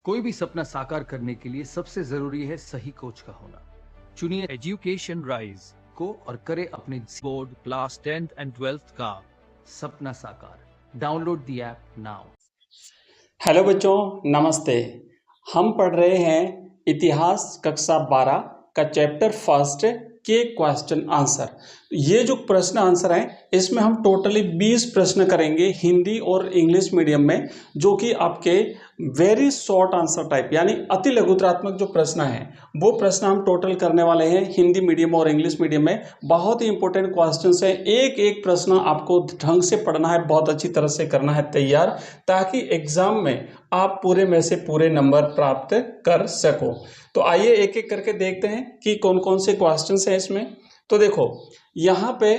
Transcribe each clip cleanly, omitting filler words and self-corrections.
कोई भी सपना साकार करने के लिए सबसे जरूरी है सही कोच का होना। चुनिए एजुकेशन राइज को और करे अपने board class 10th and 12th का सपना साकार। Download the app now. Hello बच्चों, नमस्ते। हम पढ़ रहे हैं इतिहास कक्षा 12 का चैप्टर फर्स्ट के क्वेश्चन आंसर। ये जो प्रश्न आंसर हैं इसमें हम टोटली 20 प्रश्न करेंगे हिंदी और इंग्लिश मीडियम में, जो कि आपके वेरी शॉर्ट आंसर टाइप यानी अति लघुतरात्मक जो प्रश्न हैं वो प्रश्न हम टोटल करने वाले हैं हिंदी मीडियम और इंग्लिश मीडियम में। बहुत ही इंपॉर्टेंट क्वेश्चंस हैं, एक एक प्रश्न आपको ढंग से पढ़ना है, बहुत अच्छी तरह से करना है तैयार, ताकि एग्जाम में आप पूरे में से पूरे नंबर प्राप्त कर सको। तो आइए एक एक करके देखते हैं कि कौन कौन से क्वेश्चंस हैं इसमें। तो देखो, यहाँ पे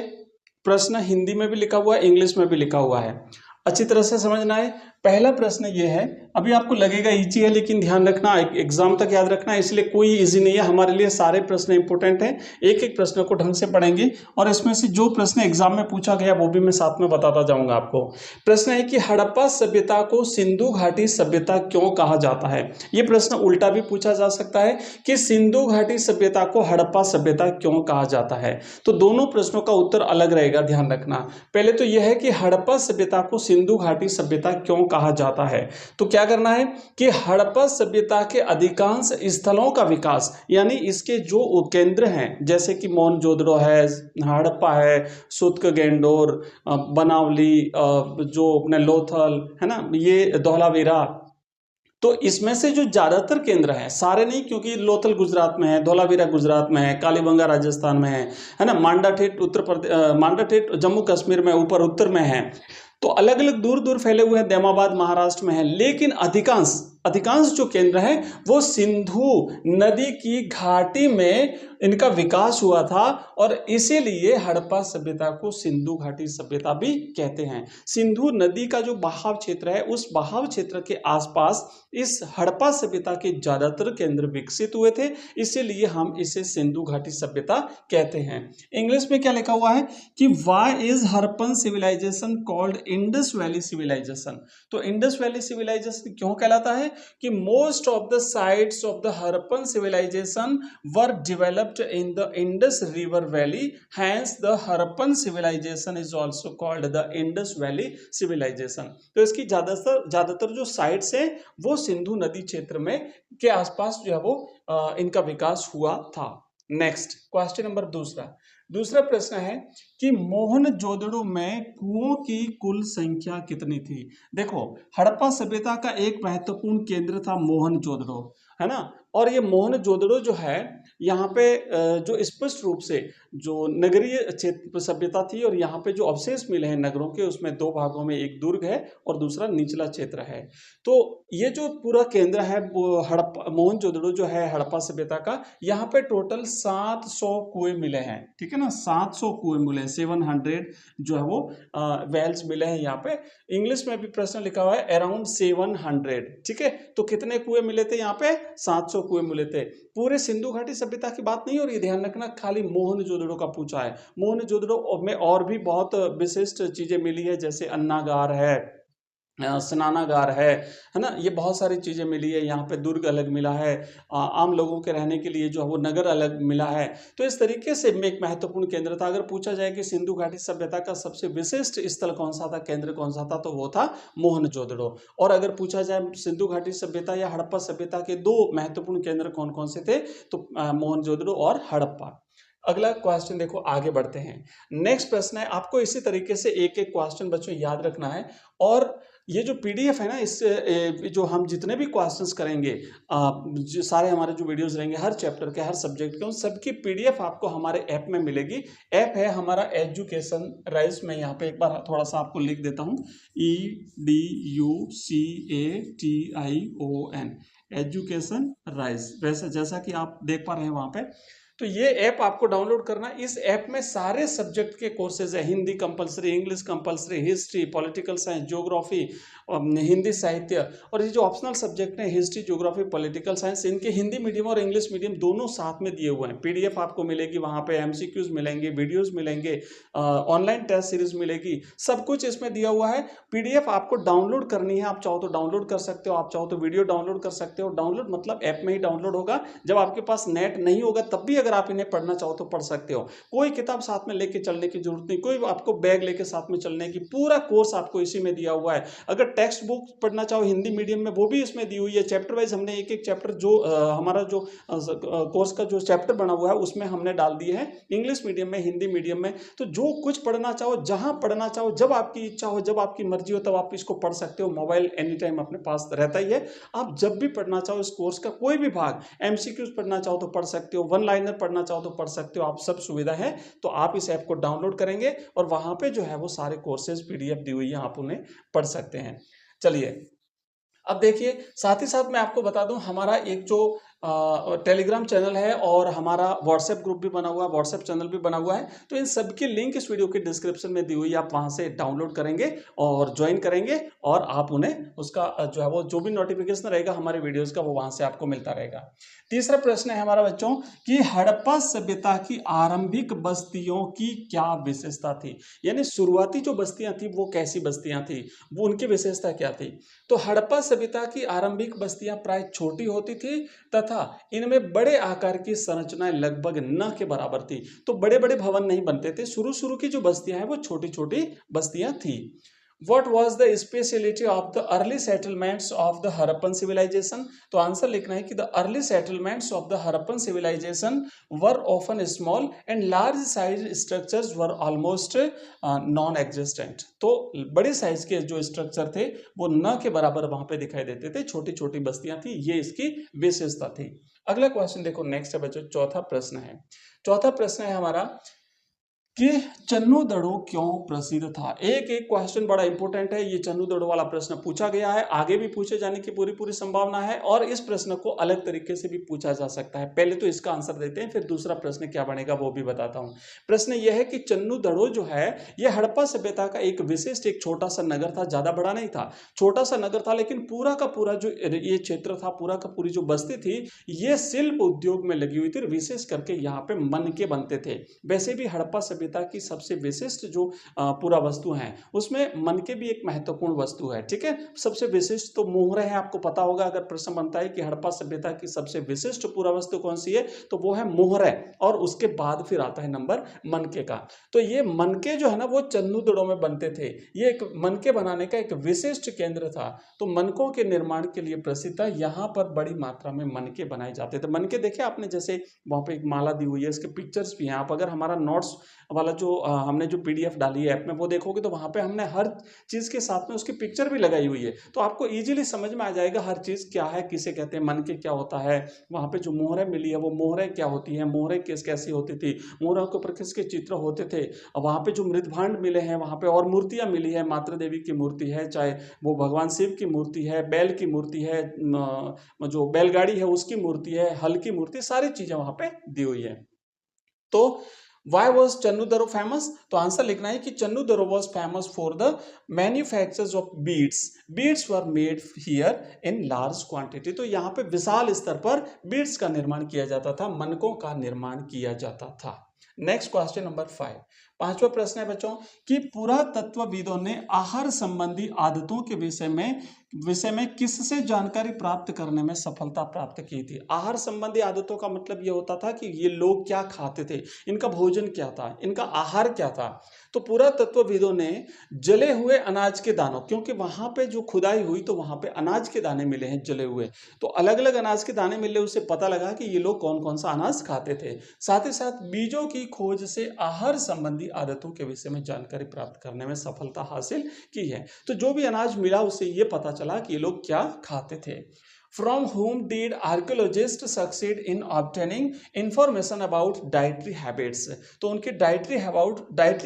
प्रश्न हिंदी में भी लिखा हुआ है, इंग्लिश में भी लिखा हुआ है, अच्छी तरह से समझना है। पहला प्रश्न ये है, अभी आपको लगेगा इजी है, लेकिन ध्यान रखना एग्जाम तक याद रखना, इसलिए कोई इजी नहीं है हमारे लिए, सारे प्रश्न इंपोर्टेंट हैं। एक एक प्रश्न को ढंग से पढ़ेंगे और इसमें से जो प्रश्न एग्जाम में पूछा गया वो भी मैं साथ में बताता जाऊंगा आपको। प्रश्न है कि हड़प्पा सभ्यता को सिंधु घाटी सभ्यता क्यों कहा जाता है। ये प्रश्न उल्टा भी पूछा जा सकता है कि सिंधु घाटी सभ्यता को हड़प्पा सभ्यता क्यों कहा जाता है। तो दोनों प्रश्नों का उत्तर अलग रहेगा, ध्यान रखना। पहले तो यह है कि हड़प्पा सभ्यता को सिंधु घाटी सभ्यता क्यों कहा जाता है। तो क्या करना है कि हड़प्पा सभ्यता के अधिकांश स्थलों का विकास, यानी इसके जो केंद्र हैं, जैसे कि मोहनजोदड़ो है, हड़प्पा है, सुतकगेंडोर, बनावली, जो अपने लोथल है ना, ये धौलावीरा, तो इसमें से जो ज्यादातर केंद्र हैं, सारे नहीं, क्योंकि लोथल गुजरात में है, धौलावीरा गुजरात में है, कालीबंगा राजस्थान में है ना, मांडाठेट उत्तर प्रदेश, मांडाठेट जम्मू कश्मीर में ऊपर उत्तर में है, तो अलग अलग दूर दूर फैले हुए हैं, दैमाबाद महाराष्ट्र में है, लेकिन अधिकांश अधिकांश जो केंद्र हैं वो सिंधु नदी की घाटी में इनका विकास हुआ था, और इसीलिए हड़प्पा सभ्यता को सिंधु घाटी सभ्यता भी कहते हैं। सिंधु नदी का जो बहाव क्षेत्र है, उस बहाव क्षेत्र के आसपास इस हड़प्पा सभ्यता के ज्यादातर केंद्र विकसित हुए थे, इसीलिए हम इसे सिंधु घाटी सभ्यता कहते हैं। इंग्लिश में क्या लिखा हुआ है कि why is Harappan civilisation called Indus valley civilisation. तो इंडस वैली सिविलाइजेशन क्यों कहलाता है कि most of the sites of the Harappan civilisation were developed in the Indus river valley, hence the Harappan civilisation is also called the Indus valley civilisation. तो इसकी ज्यादातर जो साइट्स हैं वो सिंधु नदी क्षेत्र में के आसपास जो है वो इनका विकास हुआ था। नेक्स्ट क्वेश्चन नंबर दूसरा प्रश्न है कि मोहनजोदड़ो में कुओं की कुल संख्या कितनी थी। देखो, हड़प्पा सभ्यता का एक महत्वपूर्ण केंद्र था मोहनजोदड़ो, है ना, और ये मोहनजोदड़ो जो है यहाँ पे जो स्पष्ट रूप से जो नगरीय क्षेत्र सभ्यता थी, और यहाँ पे जो अवशेष मिले हैं नगरों के, उसमें दो भागों में, एक दुर्ग है और दूसरा निचला क्षेत्र है। तो ये जो पूरा केंद्र है वो हड़प्पा मोहनजोदड़ो जो है हड़प्पा सभ्यता का, यहाँ पे टोटल 700 कुएं मिले हैं, ठीक है ना, 700 कुएं मिले हैं, 700 जो है वो वेल्स मिले हैं यहाँ पे। इंग्लिश में भी प्रश्न लिखा हुआ है अराउंड 700, ठीक है। तो कितने कुएं मिले थे यहाँ पे? 700 कुएं मिले थे। पूरे सिंधु घाटी सभ्यता की बात नहीं हो रही, ध्यान रखना, खाली मोहनजोदड़ो का पूछा है। मोहनजोदड़ो में और भी बहुत विशिष्ट चीजें मिली है, जैसे अन्नागार है, स्नानागार है ना, ये बहुत सारी चीजें मिली है। यहाँ पे दुर्ग अलग मिला है, आम लोगों के रहने के लिए जो है वो नगर अलग मिला है। तो इस तरीके से एक महत्वपूर्ण केंद्र था। अगर पूछा जाए कि सिंधु घाटी सभ्यता का सबसे विशिष्ट स्थल कौन सा था, केंद्र कौन सा था, तो वो था मोहनजोदड़ो। और अगर पूछा जाए सिंधु घाटी सभ्यता या हड़प्पा सभ्यता के दो महत्वपूर्ण केंद्र कौन कौन से थे, तो मोहनजोदड़ो और हड़प्पा। अगला क्वेश्चन देखो, आगे बढ़ते हैं। नेक्स्ट प्रश्न है, आपको इसी तरीके से एक एक क्वेश्चन बच्चों याद रखना है, और ये जो पीडीएफ है ना, इस जो हम जितने भी क्वेश्चंस करेंगे, जो सारे हमारे जो वीडियोस रहेंगे हर चैप्टर के, हर सब्जेक्ट के, उन सबकी पीडीएफ आपको हमारे ऐप में मिलेगी। ऐप है हमारा एजुकेशन राइज। मैं यहाँ पे एक बार थोड़ा सा आपको लिख देता हूँ, EDUCATION, एजुकेशन राइज, वैसे जैसा कि आप देख पा रहे हैं वहाँ पे। तो ये ऐप आपको डाउनलोड करना है। इस ऐप में सारे सब्जेक्ट के कोर्सेज है, Hindi compulsory, English compulsory, history, political science, geography, Hindi साहित्य, और ये जो ऑप्शनल सब्जेक्ट है हिस्ट्री, ज्योग्राफी, पॉलिटिकल साइंस, इनके हिंदी मीडियम और इंग्लिश मीडियम दोनों साथ में दिए हुए हैं। पीडीएफ आपको मिलेगी, वहाँ पे एमसीक्यूज मिलेंगे, वीडियोस मिलेंगे, ऑनलाइन टेस्ट सीरीज मिलेगी, सब कुछ इसमें दिया हुआ है। पीडीएफ आपको डाउनलोड करनी है, आप चाहो तो डाउनलोड कर सकते हो, आप चाहो तो वीडियो डाउनलोड कर सकते हो। डाउनलोड मतलब ऐप में ही डाउनलोड होगा, जब आपके पास नेट नहीं होगा तब भी अगर आप इन्हें पढ़ना चाहो तो पढ़ सकते हो। कोई किताब साथ में लेके चलने की जरूरत नहीं, कोई आपको बैग लेके साथ में चलने की, पूरा कोर्स आपको इसी में दिया हुआ है। अगर टेक्स्ट बुक पढ़ना चाहो हिंदी मीडियम में, वो भी इसमें दी हुई है। चैप्टर वाइज हमने एक एक चैप्टर जो हमारा जो कोर्स का जो चैप्टर बना हुआ है उसमें हमने डाल दिए हैं, इंग्लिश मीडियम में, हिंदी मीडियम में। तो जो कुछ पढ़ना चाहो, जहां पढ़ना चाहो, जब आपकी इच्छा हो, जब आपकी मर्जी हो, तब आप इसको पढ़ सकते हो। मोबाइल एनी टाइम अपने पास रहता ही है, आप जब भी पढ़ना चाहो इस कोर्स का कोई भी भाग, एमसीक्यूज पढ़ना चाहो तो पढ़ सकते हो, वन लाइनर पढ़ना चाहो तो पढ़ सकते हो, आप सब सुविधा है। तो आप इस ऐप को डाउनलोड करेंगे और वहां पे जो है वो सारे कोर्सेज पीडीएफ दी हुई है, आप उन्हें पढ़ सकते हैं। चलिए अब देखिए, साथ ही साथ मैं आपको बता दूं, हमारा एक जो टेलीग्राम चैनल है और हमारा व्हाट्सएप ग्रुप भी बना हुआ है, व्हाट्सएप चैनल भी बना हुआ है। तो इन सब की लिंक इस वीडियो के डिस्क्रिप्शन में दी हुई है, आप वहां से डाउनलोड करेंगे और ज्वाइन करेंगे, और आप उन्हें उसका जो है वो जो भी नोटिफिकेशन रहेगा हमारे वीडियोस का, वो वहां से आपको मिलता रहेगा। तीसरा प्रश्न है हमारा बच्चों कि हड़प्पा सभ्यता की आरंभिक बस्तियों की क्या विशेषता थी, यानी शुरुआती जो बस्तियां थी वो कैसी बस्तियां थी, वो उनकी विशेषता क्या थी। तो हड़प्पा सभ्यता की आरंभिक बस्तियां प्राय छोटी होती थी तथा इनमें बड़े आकार की संरचनाएं लगभग न के बराबर थी। तो बड़े बड़े भवन नहीं बनते थे, शुरू की जो बस्तियां हैं वो छोटी छोटी बस्तियां थी। What was the speciality of the early settlements of the Harappan civilization? तो आंसर लिखना है कि the early settlements of the Harappan civilization were often small and large size structures were almost non-existent. तो बड़े साइज के जो structure थे वो न के बराबर वहां पे दिखाई देते थे, छोटी छोटी बस्तियां थी, ये इसकी विशेषता थी। अगला क्वेश्चन देखो, नेक्स्ट है बच्चों, चौथा प्रश्न है। चौथा प्रश्न है हमारा कि चन्नू दड़ो क्यों प्रसिद्ध था। एक एक क्वेश्चन बड़ा इंपॉर्टेंट है, ये चन्नू दड़ो वाला प्रश्न पूछा गया है, आगे भी पूछे जाने की पूरी संभावना है, और इस प्रश्न को अलग तरीके से भी पूछा जा सकता है। पहले तो इसका आंसर देते हैं, फिर दूसरा प्रश्न क्या बनेगा वो भी बताता हूं। प्रश्न यह है कि चन्नू दड़ो जो है ये हड़प्पा सभ्यता का एक विशिष्ट, एक छोटा सा नगर था, ज्यादा बड़ा नहीं था, छोटा सा नगर था, लेकिन पूरा का पूरा जो ये क्षेत्र था, पूरा का पूरी जो बस्ती थी, ये शिल्प उद्योग में लगी हुई थी। विशेष करके यहाँ पे मनके बनते थे। वैसे भी हड़प्पा सभ्यता की सबसे विशिष्ट जो पूरा वस्तु है उसमें मनके भी एक महत्वपूर्ण वस्तु है, ठीक है। सबसे विशिष्ट तो मोहरे हैं, आपको पता होगा। अगर प्रश्न बनता है कि हड़प्पा सभ्यता की सबसे विशिष्ट पूरा वस्तु कौन सी है, तो वो है मोहरे, और उसके बाद फिर आता है नंबर मनके का। तो ये मनके जो है ना वो चन्नू दड़ो में बनते थे। ये एक मनके बनाने का एक विशिष्ट केंद्र था। तो मनकों के निर्माण के लिए प्रसिद्ध था। यहाँ पर बड़ी मात्रा में मनके बनाए जाते थे। मनके देखे आपने, जैसे वहां पे एक माला दी हुई है, इसके पिक्चर्स भी हैं। आप अगर हमारा नोट्स वाला जो हमने जो पीडीएफ डाली है ऐप में वो देखोगे तो वहां पे हमने हर चीज के साथ में उसकी पिक्चर भी लगाई हुई है, तो आपको इजीली समझ में आ जाएगा हर चीज क्या है, किसे कहते हैं, मनके क्या होता है। वहां पे जो मोहरे मिली है वो मोहरे क्या होती है, मोहरे कैसी होती थी, मोहरों के ऊपर किसके चित्र होते थे। वहां पे जो मृदभांड मिले हैं, वहां पे और मूर्तियां मिली है, मातृ देवी की मूर्ति है, चाहे वो भगवान शिव की मूर्ति है, बैल की मूर्ति है, जो बैलगाड़ी है उसकी मूर्ति है, हल की मूर्ति, सारी चीजें वहां पे दी हुई है। तो Why was Channu Daro famous? तो आंसर लिखना है कि Channu Daro was famous for the manufactures of beads. Beads were made here in large quantity. तो यहाँ पे विशाल स्तर पर beads का निर्माण किया जाता था, मनकों का निर्माण किया जाता था। नेक्स्ट क्वेश्चन नंबर 5, पांचवा प्रश्न है बच्चों कि पुरातत्वविदों ने आहार संबंधी आदतों के विषय में किससे जानकारी प्राप्त करने में सफलता प्राप्त की थी। आहार संबंधी आदतों का मतलब यह होता था कि ये लोग क्या खाते थे, इनका भोजन क्या था, इनका आहार क्या था। तो पुरातत्वविदों ने जले हुए अनाज के दानों, क्योंकि वहां पे जो खुदाई हुई तो वहां पे अनाज के दाने मिले हैं जले हुए, तो अलग अलग अनाज के दाने मिले, उससे पता लगा कि ये लोग कौन कौन सा अनाज खाते थे। साथ ही साथ बीजों की खोज से आहार संबंधी आदतों के विषय में जानकारी प्राप्त करने में सफलता हासिल की है। तो जो भी अनाज मिला उससे ये पता चला कि ये लोग क्या खाते थे। From home did archaeologist succeed in obtaining information about dietary habits. तो उनके डाइटरी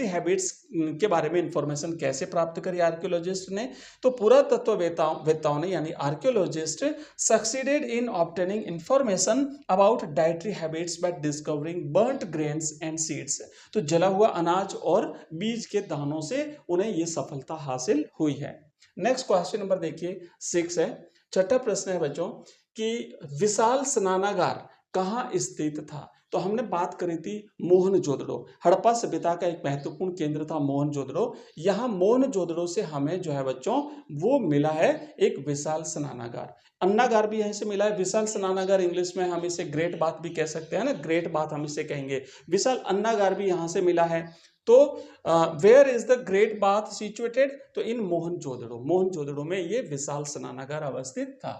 हैबिट्स के बारे में इंफॉर्मेशन कैसे प्राप्त करी आर्कियोलॉजिस्ट ने? तो पुरातत्ववेत्ताओं ने यानी archaeologist succeeded in obtaining information about dietary habits bye discovering burnt grains and seeds. तो जला हुआ अनाज और बीज के दानों से उन्हें ये सफलता हासिल हुई है। नेक्स्ट क्वेश्चन नंबर देखिए 6 है। छठा प्रश्न है बच्चों कि विशाल स्नानागार कहाँ स्थित था? तो हमने बात करी थी मोहनजोदड़ो, हड़प्पा सभ्यता का एक महत्वपूर्ण केंद्र था मोहनजोदड़ो। यहाँ मोहनजोदड़ो से हमें जो है बच्चों वो मिला है एक विशाल स्नानागार। अन्नागार भी यहीं से मिला है। विशाल स्नानागार इंग्लिश में हम इसे ग्रेट बाथ भी कह सकते हैं ना, ग्रेट बाथ हम इसे कहेंगे। विशाल अन्नागार भी यहाँ से मिला है। तो where is the great bath situated? तो इन मोहनजोदड़ो में ये विशाल स्नानागार अवस्थित था।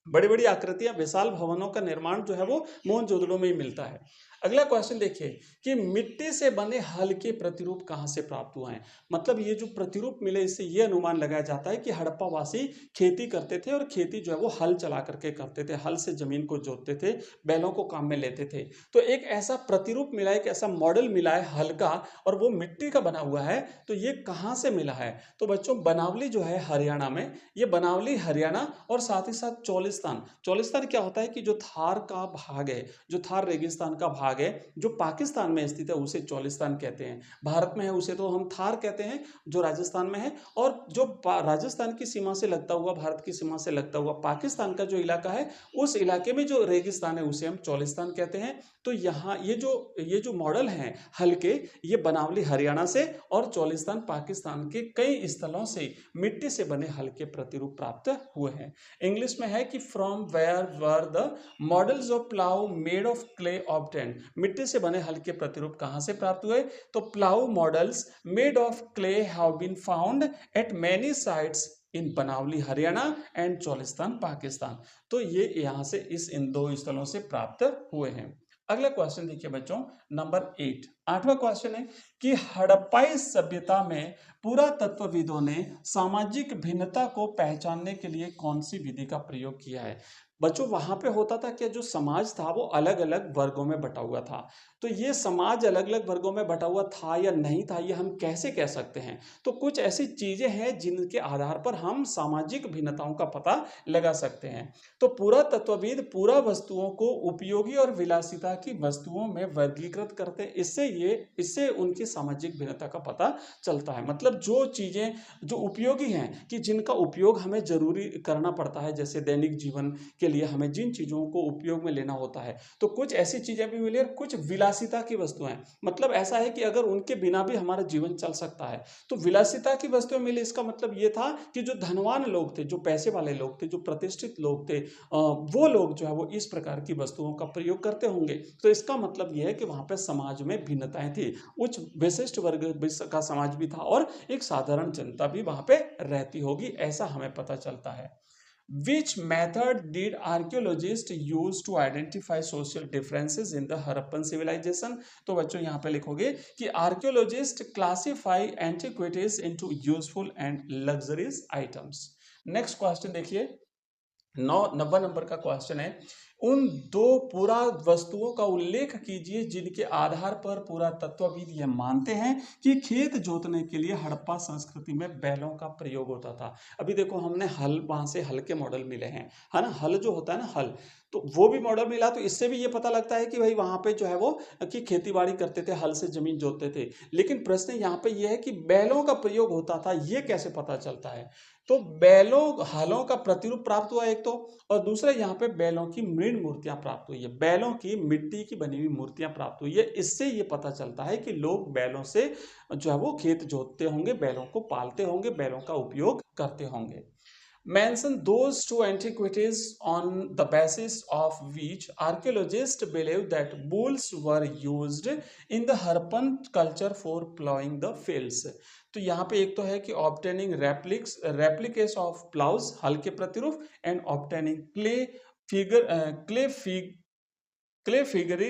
बड़ी बड़ी आकृतियां, विशाल भवनों का निर्माण जो है वो मोहनजोदड़ो में ही मिलता है। अगला क्वेश्चन देखिए कि मिट्टी से बने हल के प्रतिरूप कहाँ से प्राप्त हुए हैं? मतलब ये जो प्रतिरूप मिले इससे ये अनुमान लगाया जाता है कि हड़प्पा वासी खेती करते थे और खेती जो है वो हल चला करके करते थे, हल से जमीन को जोतते थे, बैलों को काम में लेते थे। तो एक ऐसा प्रतिरूप मिला है, एक ऐसा मॉडल मिला है हल का और वो मिट्टी का बना हुआ है। तो ये कहाँ से मिला है? तो बच्चों बनावली जो है हरियाणा में, ये बनावली हरियाणा और साथ ही साथ चोलिस्तान क्या होता है कि जो थार का भाग है, जो थार रेगिस्तान का भाग है जो पाकिस्तान में स्थित है उसे चोलिस्तान कहते हैं। भारत में है उसे तो हम थार कहते हैं जो राजस्थान में है। और जो राजस्थान की सीमा से लगता हुआ, भारत की सीमा से लगता हुआ पाकिस्तान का जो इलाका है उस इलाके में जो रेगिस्तान है उसे हम चोलिस्तान कहते हैं। तो यहाँ ये जो मॉडल हैं हल्के, ये बनावली हरियाणा से और चोलिस्तान पाकिस्तान के कई स्थलों से मिट्टी से बने हल्के प्रतिरूप प्राप्त हुए हैं। इंग्लिश में है कि from where were the models of plough made of clay obtained. मिट्टी से बने हल्के प्रतिरूप कहाँ से प्राप्त हुए? तो plough models made of clay have been found at many sites in Banawali Haryana and Cholistan Pakistan. तो ये यहाँ से इन दो स्थलों से प्राप्त हुए हैं। अगला क्वेश्चन देखिए बच्चों नंबर 8। 8वां क्वेश्चन है कि हड़प्पाई सभ्यता में पुरातत्वविदों ने सामाजिक भिन्नता को पहचानने के लिए कौन सी विधि का प्रयोग किया है? बच्चों वहां पे होता था कि जो समाज था वो अलग अलग वर्गों में बटा हुआ था। तो ये समाज अलग अलग वर्गों में बटा हुआ था या नहीं था ये हम कैसे कह सकते हैं? तो कुछ ऐसी चीजें हैं जिनके आधार पर हम सामाजिक भिन्नताओं का पता लगा सकते हैं। तो पुरातत्वविद पूरा वस्तुओं को उपयोगी और विलासिता की वस्तुओं में वर्गीकृत करते हैं। इससे उनकी सामाजिक भिन्नता का पता चलता है। मतलब जो चीजें जो उपयोगी हैं कि जिनका उपयोग हमें जरूरी करना पड़ता है, जैसे दैनिक जीवन के लिए हमें जिन चीजों को उपयोग में लेना होता है, तो कुछ ऐसी चीजें भी मिली और कुछ विलासिता की वस्तुएं। मतलब ऐसा है कि अगर उनके बिना भी हमारा जीवन चल सकता है। तो विलासिता की वस्तुएं मिली, इसका मतलब ये था कि जो धनवान लोग थे, जो पैसे वाले लोग थे, जो प्रतिष्ठित लोग थे, वो लोग जो है वो इस प्रकार की वस्तुओं का प्रयोग करते होंगे। तो इसका मतलब यह है कि वहां पर समाज में भिन्नताएं थी। उच्च विशिष्ट वर्ग का समाज भी था और एक साधारण जनता भी वहां पे रहती होगी, ऐसा हमें पता चलता है। Which method did archaeologists use to identify social differences in the Harappan civilization? तो बच्चों यहाँ पे लिखोगे कि archaeologists classify antiquities into useful and luxurious items. Next question देखिए 90 नंबर का क्वेश्चन है, उन दो पुरा वस्तुओं का उल्लेख कीजिए जिनके आधार पर पुरातत्वविद यह मानते हैं कि खेत जोतने के लिए हड़प्पा संस्कृति में बैलों का प्रयोग होता था। अभी देखो हमने हल, वहां से हल के मॉडल मिले हैं, है ना, हल जो होता है ना हल, तो वो भी मॉडल मिला। तो इससे भी ये पता लगता है कि भाई वहां पे जो है वो कि खेती बाड़ी करते थे, हल से जमीन जोतते थे। लेकिन प्रश्न यहाँ पे ये है कि बैलों का प्रयोग होता था, ये कैसे पता चलता है? तो बैलों हलों का प्रतिरूप प्राप्त हुआ एक तो, और दूसरा यहाँ पे बैलों की मृण मूर्तियां प्राप्त हुई है, बैलों की मिट्टी की बनी हुई मूर्तियां प्राप्त हुई है। इससे ये पता चलता है कि लोग बैलों से जो है वो खेत जोतते होंगे, बैलों को पालते होंगे, बैलों का उपयोग करते होंगे। Mention those two antiquities on the basis of which archaeologists believe that bulls were used in the Harappan culture for plowing the fields. तो यहाँ पे एक तो है कि obtaining replicas of plows, हल के प्रतिरूप, and obtaining clay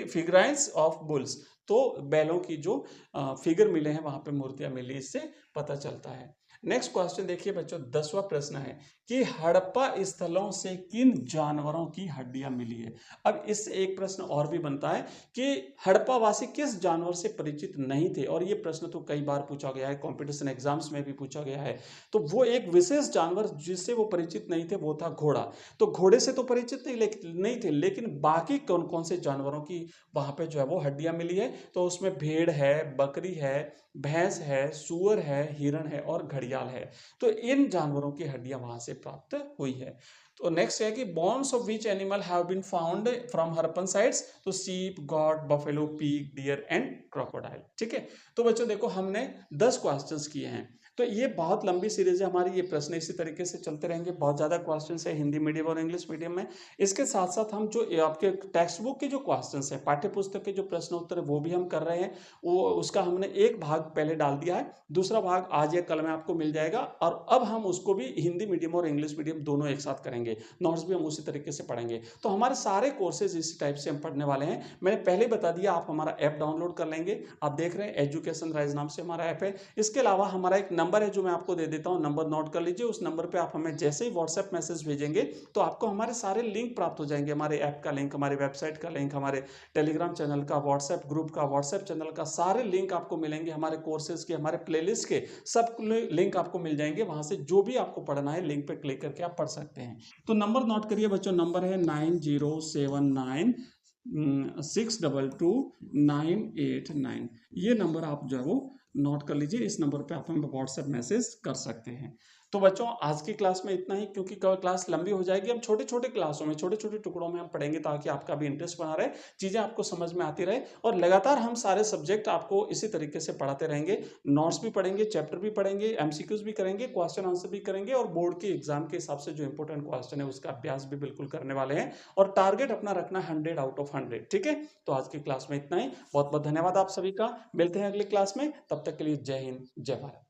figurines of bulls। तो बैलों की जो फिगर मिले हैं वहां पे मूर्तियां मिली, इससे पता चलता है। नेक्स्ट क्वेश्चन देखिए बच्चों, 10वां प्रश्न है कि हड़प्पा स्थलों से किन जानवरों की हड्डियां मिली है। अब इससे एक प्रश्न और भी बनता है कि हड़प्पा वासी किस जानवर से परिचित नहीं थे, और ये प्रश्न तो कई बार पूछा गया है, कंपटीशन एग्जाम्स में भी पूछा गया है। तो वो एक विशेष जानवर जिससे वो परिचित नहीं थे वो था घोड़ा। तो घोड़े से तो परिचित नहीं थे, लेकिन बाकी कौन कौन से जानवरों की वहां पे जो है वो हड्डियां मिली है, तो उसमें भेड़ है, बकरी है, भैंस है, सुअर है, हिरण है और घड़ियाल है। तो इन जानवरों की हड्डियां वहां से प्राप्त हुई है। तो नेक्स्ट है कि bones of which animal have been found from Harappan sites, तो sheep, goat, buffalo, pig, deer and crocodile. ठीक है, तो बच्चों देखो हमने 10 क्वेश्चंस किए हैं। तो ये बहुत लंबी सीरीज है हमारी, ये प्रश्न इसी तरीके से चलते रहेंगे, बहुत ज्यादा क्वेश्चंस है हिंदी मीडियम और इंग्लिश मीडियम में। इसके साथ साथ हम जो आपके टेक्स्ट बुक के जो क्वेश्चंस है, पाठ्य पुस्तक के जो प्रश्न उत्तर है वो भी हम कर रहे हैं। वो उसका हमने एक भाग पहले डाल दिया है, दूसरा भाग आज या कल में आपको मिल जाएगा, और अब हम उसको भी हिंदी मीडियम और इंग्लिश मीडियम दोनों एक साथ करेंगे। नोट्स भी हम उसी तरीके से पढ़ेंगे। तो हमारे सारे कोर्सेज इसी टाइप से हम पढ़ने वाले हैं। मैंने पहले बता दिया, आप हमारा ऐप डाउनलोड कर लेंगे। आप देख रहे हैं एजुकेशन राइज नाम से हमारा ऐप है। इसके अलावा हमारा एक नंबर है जो मैं आपको दे देता हूं, नंबर नोट कर लीजिए। उस नंबर पे आप हमें जैसे ही व्हाट्सएप मैसेज भेजेंगे तो आपको हमारे सारे लिंक प्राप्त हो जाएंगे, हमारे ऐप का लिंक, हमारी वेबसाइट का लिंक, हमारे टेलीग्राम चैनल का, व्हाट्सएप ग्रुप का, व्हाट्सएप चैनल का, सारे लिंक आपको मिलेंगे। हमारे कोर्सेज के, हमारे प्लेलिस्ट के सब लिंक आपको मिल जाएंगे। वहां से जो भी आपको पढ़ना है लिंक पे क्लिक करके आप पढ़ सकते हैं। तो नंबर नोट करिए बच्चों, नंबर है 9079622989। ये नंबर आप जो है वो नोट कर लीजिए। इस नंबर पे आप हमें व्हाट्सएप मैसेज कर सकते हैं। तो बच्चों आज की क्लास में इतना ही, क्योंकि क्लास लंबी हो जाएगी। हम छोटे छोटे क्लासों में, छोटे छोटे टुकड़ों में हम पढ़ेंगे ताकि आपका भी इंटरेस्ट बना रहे, चीजें आपको समझ में आती रहे, और लगातार हम सारे सब्जेक्ट आपको इसी तरीके से पढ़ाते रहेंगे। नोट्स भी पढ़ेंगे, चैप्टर भी पढ़ेंगे, एमसीक्यूज भी करेंगे, क्वेश्चन आंसर भी करेंगे, और बोर्ड के एग्जाम के हिसाब से जो इंपॉर्टेंट क्वेश्चन है उसका अभ्यास भी बिल्कुल करने वाले हैं। और टारगेट अपना रखना 100 आउट ऑफ 100। ठीक है, तो आज की क्लास में इतना ही। बहुत बहुत धन्यवाद आप सभी का। मिलते हैं अगली क्लास में, तब तक के लिए जय हिंद, जय भारत।